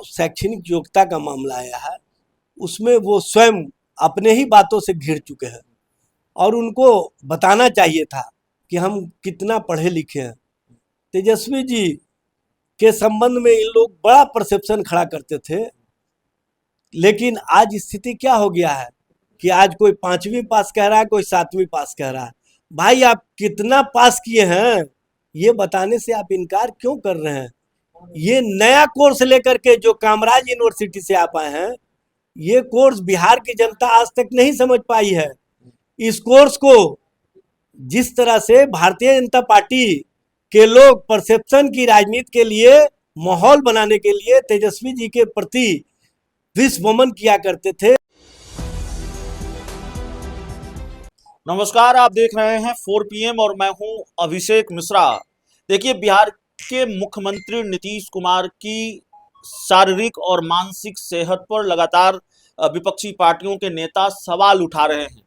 शैक्षणिक योग्यता का मामला आया है, उसमें वो स्वयं अपने ही बातों से घिर चुके हैं और उनको बताना चाहिए था कि हम कितना पढ़े लिखे हैं। तेजस्वी जी के संबंध में इन लोग बड़ा परसेप्शन खड़ा करते थे, लेकिन आज स्थिति क्या हो गया है कि आज कोई 5वीं पास कह रहा है, कोई 7वीं पास कह रहा है। भाई आप कितना पास किए हैं ये बताने से आप इनकार क्यों कर रहे हैं? ये नया कोर्स लेकर के जो कामराज यूनिवर्सिटी से आप आए हैं, ये कोर्स बिहार की जनता आज तक नहीं समझ पाई है। इस कोर्स को जिस तरह से भारतीय जनता पार्टी के लोग परसेप्शन की राजनीति के लिए, माहौल बनाने के लिए तेजस्वी जी के प्रति विश्व वमन किया करते थे। नमस्कार, आप देख रहे हैं 4 PM और मैं हूं अभिषेक मिश्रा। देखिए, बिहार के मुख्यमंत्री नीतीश कुमार की शारीरिक और मानसिक सेहत पर लगातार विपक्षी पार्टियों के नेता सवाल उठा रहे हैं।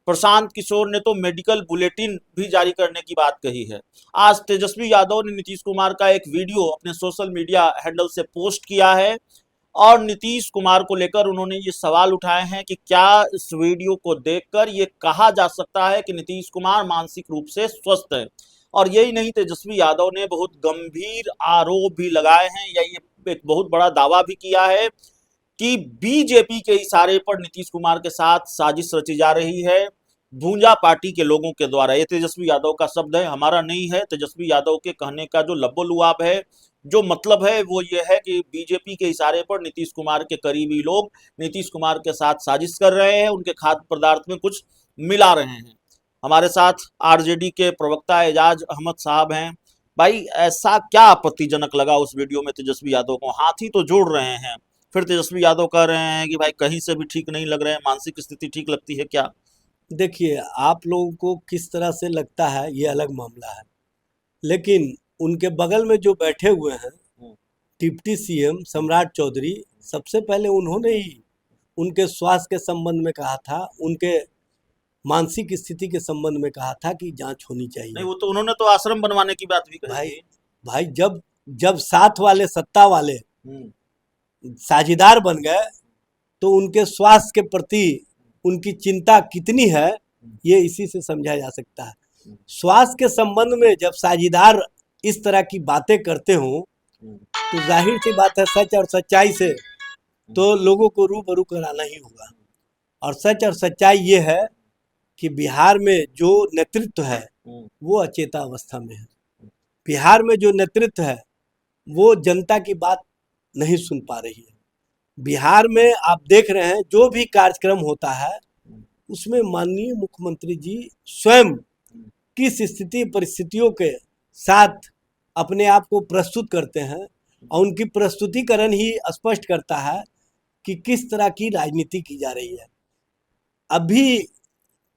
प्रशांत किशोर ने तो मेडिकल बुलेटिन भी जारी करने की बात कही है। आज तेजस्वी यादव ने नीतीश कुमार का एक वीडियो अपने सोशल मीडिया हैंडल से पोस्ट किया है और नीतीश कुमार को लेकर उन्होंने ये सवाल उठाए हैं कि क्या इस वीडियो को देखकर ये कहा जा सकता है कि नीतीश कुमार मानसिक रूप से स्वस्थ है। और यही नहीं, तेजस्वी यादव ने बहुत गंभीर आरोप भी लगाए हैं या ये एक बहुत बड़ा दावा भी किया है कि बीजेपी के इशारे पर नीतीश कुमार के साथ साजिश रची जा रही है भूंजा पार्टी के लोगों के द्वारा। ये तेजस्वी यादव का शब्द है, हमारा नहीं है। तेजस्वी यादव के कहने का जो लब्बो-लुआब है, जो मतलब है, वो ये है कि बीजेपी के इशारे पर नीतीश कुमार के करीबी लोग नीतीश कुमार के साथ साजिश कर रहे हैं, उनके खाद्य पदार्थ में कुछ मिला रहे हैं। हमारे साथ आरजेडी के प्रवक्ता एजाज अहमद साहब हैं। भाई, ऐसा क्या आपत्तिजनक लगा उस वीडियो में तेजस्वी यादव को? हाथी तो जोड़ रहे हैं, फिर तेजस्वी यादव कह रहे हैं कि भाई कहीं से भी ठीक नहीं लग रहे हैं, मानसिक स्थिति ठीक लगती है क्या? देखिए, आप लोगों को किस तरह से लगता है ये अलग मामला है, लेकिन उनके बगल में जो बैठे हुए हैं डिप्टी सीएम सम्राट चौधरी, सबसे पहले उन्होंने ही उनके स्वास्थ्य के संबंध में कहा था, उनके मानसिक स्थिति के संबंध में कहा था कि जांच होनी नहीं, चाहिए। वो तो उन्होंने तो आश्रम बनवाने की बात भी कही भाई थी। भाई जब जब साथ वाले सत्ता वाले साझीदार बन गए तो उनके स्वास्थ्य के प्रति उनकी चिंता कितनी है ये इसी से समझा जा सकता है। स्वास्थ्य के संबंध में जब साझीदार इस तरह की बातें करते हो तो जाहिर सी बात है, सच और सच्चाई से तो लोगों को रूबरू कराना ही होगा। और सच और सच्चाई ये है कि बिहार में जो नेतृत्व है वो अचेता अवस्था में है। बिहार में जो नेतृत्व है वो जनता की बात नहीं सुन पा रही है। बिहार में आप देख रहे हैं जो भी कार्यक्रम होता है उसमें माननीय मुख्यमंत्री जी स्वयं किस स्थिति परिस्थितियों के साथ अपने आप को प्रस्तुत करते हैं और उनकी प्रस्तुतिकरण ही स्पष्ट करता है कि किस तरह की राजनीति की जा रही है। अभी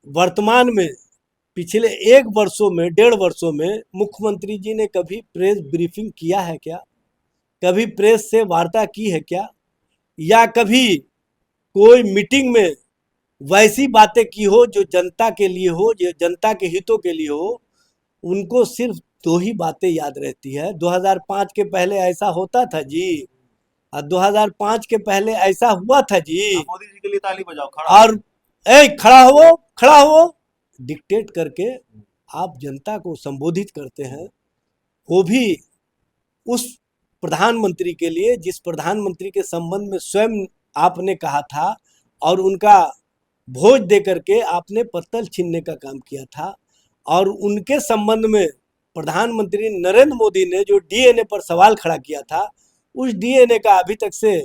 वर्तमान में पिछले 1 वर्षों में मुख्यमंत्री जी ने कभी प्रेस ब्रीफिंग किया है क्या? कभी प्रेस से वार्ता की है क्या? या कभी कोई मीटिंग में वैसी बातें की हो जो जनता के लिए हो, जो जनता के हितों के लिए हो? उनको सिर्फ 2 ही बातें याद रहती है। 2005 के पहले ऐसा होता था जी, और 2005 के पहले ऐसा हुआ था जी। मोदी जी के लिए ताली बजाओ, खड़ा और खड़ा हो डिक्टेट करके आप जनता को संबोधित करते हैं, वो भी उस प्रधानमंत्री के लिए जिस प्रधानमंत्री के संबंध में स्वयं आपने कहा था और उनका भोज दे करके आपने पत्तल छीनने का काम किया था। और उनके संबंध में प्रधानमंत्री नरेंद्र मोदी ने जो डीएनए पर सवाल खड़ा किया था, उस डीएनए का अभी तक से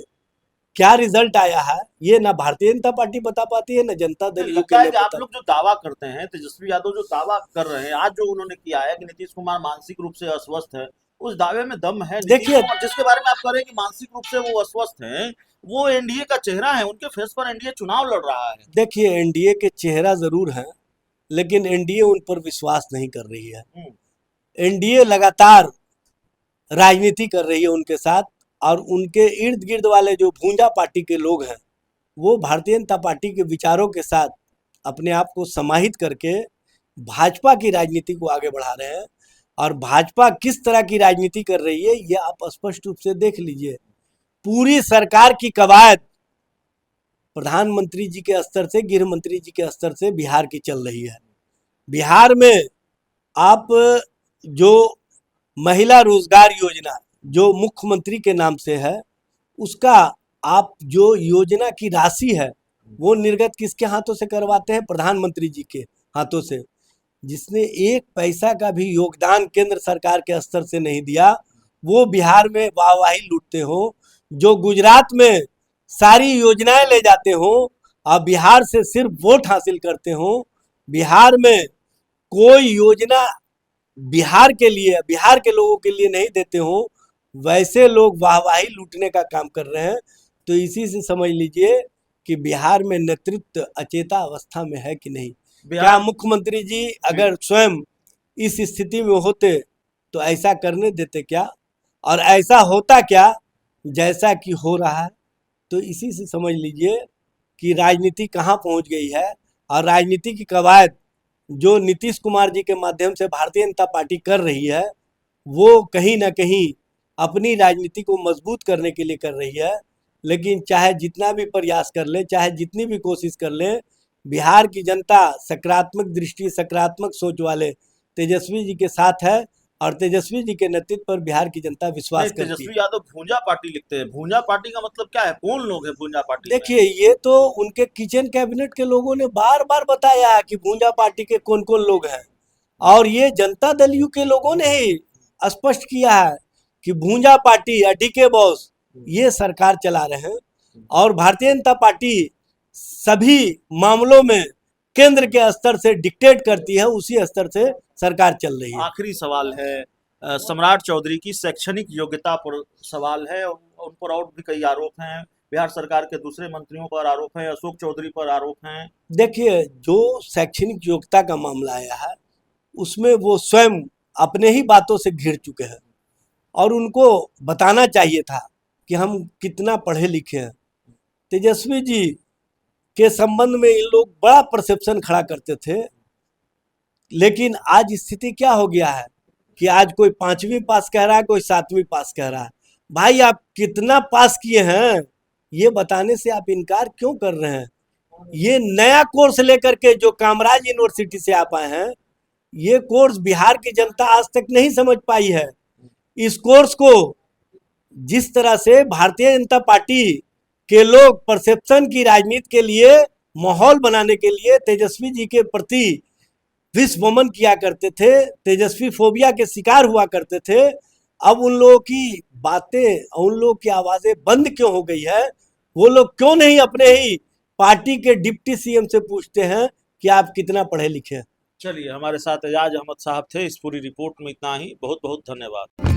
क्या रिजल्ट आया है ये ना भारतीय जनता पार्टी बता पाती है, ना जनता दल लगता यूके है में कि आप बता। लोग जो दावा करते हैं, तेजस्वी यादव जो दावा कर रहे हैं, आज जो उन्होंने किया है कि नीतीश कुमार मानसिक रूप से अस्वस्थ है, उस दावे में दम है? नीतीश देखिए कुमार जिसके बारे में आप कह रहे हैं कि मानसिक रूप से वो अस्वस्थ हैं, वो एनडीए का चेहरा है, उनके फेस पर एनडीए चुनाव लड़ रहा है। देखिए एनडीए के चेहरा जरूर हैं, लेकिन एनडीए उन पर विश्वास नहीं कर रही है। एनडीए लगातार राजनीति कर रही है उनके साथ, और उनके इर्द गिर्द वाले जो भूंजा पार्टी के लोग हैं वो भारतीय जनता पार्टी के विचारों के साथ अपने आप को समाहित करके भाजपा की राजनीति को आगे बढ़ा रहे हैं। और भाजपा किस तरह की राजनीति कर रही है ये आप स्पष्ट रूप से देख लीजिए। पूरी सरकार की कवायद प्रधानमंत्री जी के स्तर से, गृह मंत्री जी के स्तर से बिहार की चल रही है। बिहार में आप जो महिला रोजगार योजना जो मुख्यमंत्री के नाम से है, उसका आप जो योजना की राशि है वो निर्गत किसके हाथों से करवाते हैं? प्रधानमंत्री जी के हाथों से, जिसने एक पैसा का भी योगदान केंद्र सरकार के स्तर से नहीं दिया, वो बिहार में वाहवाही लूटते हो। जो गुजरात में सारी योजनाएं ले जाते हो और बिहार से सिर्फ वोट हासिल करते हो, बिहार में कोई योजना बिहार के लिए, बिहार के लोगों के लिए नहीं देते हो, वैसे लोग वाहवाही लूटने का काम कर रहे हैं। तो इसी से समझ लीजिए कि बिहार में नेतृत्व अचेता अवस्था में है कि नहीं। क्या मुख्यमंत्री जी अगर स्वयं इस स्थिति में होते तो ऐसा करने देते क्या? और ऐसा होता क्या जैसा कि हो रहा है? तो इसी से समझ लीजिए कि राजनीति कहाँ पहुँच गई है। और राजनीति की कवायद जो नीतीश कुमार जी के माध्यम से भारतीय जनता पार्टी कर रही है, वो कहीं ना कहीं अपनी राजनीति को मजबूत करने के लिए कर रही है। लेकिन चाहे जितना भी प्रयास कर ले, चाहे जितनी भी कोशिश कर ले, बिहार की जनता सकारात्मक दृष्टि, सकारात्मक सोच वाले तेजस्वी जी के साथ है और तेजस्वी जी के नेतृत्व पर बिहार की जनता विश्वास करती है। तेजस्वी यादव भूंजा पार्टी लिखते हैं, भूंजा पार्टी का मतलब क्या है? कौन लोग हैं भूंजा पार्टी? देखिए, ये तो उनके किचन कैबिनेट के लोगों ने बार बार बताया है कि भूंजा पार्टी के कौन कौन लोग हैं, और ये जनता दल यू के लोगों ने ही स्पष्ट किया है कि भूंजा पार्टी या डीके बॉस ये सरकार चला रहे हैं और भारतीय जनता पार्टी सभी मामलों में केंद्र के स्तर से डिक्टेट करती है, उसी स्तर से सरकार चल रही है। आखिरी सवाल है, सम्राट चौधरी की शैक्षणिक योग्यता पर सवाल है, उन पर और भी कई आरोप हैं, बिहार सरकार के दूसरे मंत्रियों पर आरोप है, अशोक चौधरी पर आरोप हैं। देखिए, जो शैक्षणिक योग्यता का मामला आया है उसमें वो स्वयं अपने ही बातों से घिर चुके हैं और उनको बताना चाहिए था कि हम कितना पढ़े लिखे हैं। तेजस्वी जी के संबंध में इन लोग बड़ा परसेप्शन खड़ा करते थे, लेकिन आज स्थिति क्या हो गया है कि आज कोई 5वीं पास कह रहा है, कोई 7वीं पास कह रहा है। भाई, आप कितना पास किए हैं ये बताने से आप इनकार क्यों कर रहे हैं? ये नया कोर्स लेकर के जो कामराज यूनिवर्सिटी से आप आए हैं, ये कोर्स बिहार की जनता आज तक नहीं समझ पाई है। इस कोर्स को जिस तरह से भारतीय जनता पार्टी के लोग परसेप्शन की राजनीति के लिए, माहौल बनाने के लिए तेजस्वी जी के प्रति विस्मरण किया करते थे, तेजस्वी फोबिया के शिकार हुआ करते थे, अब उन लोगों की बातें, उन लोगों की आवाजें बंद क्यों हो गई है? वो लोग क्यों नहीं अपने ही पार्टी के डिप्टी सीएम से पूछते हैं कि आप कितना पढ़े लिखे हैं? चलिए, हमारे साथ एजाज अहमद साहब थे। इस पूरी रिपोर्ट में इतना ही। बहुत बहुत धन्यवाद।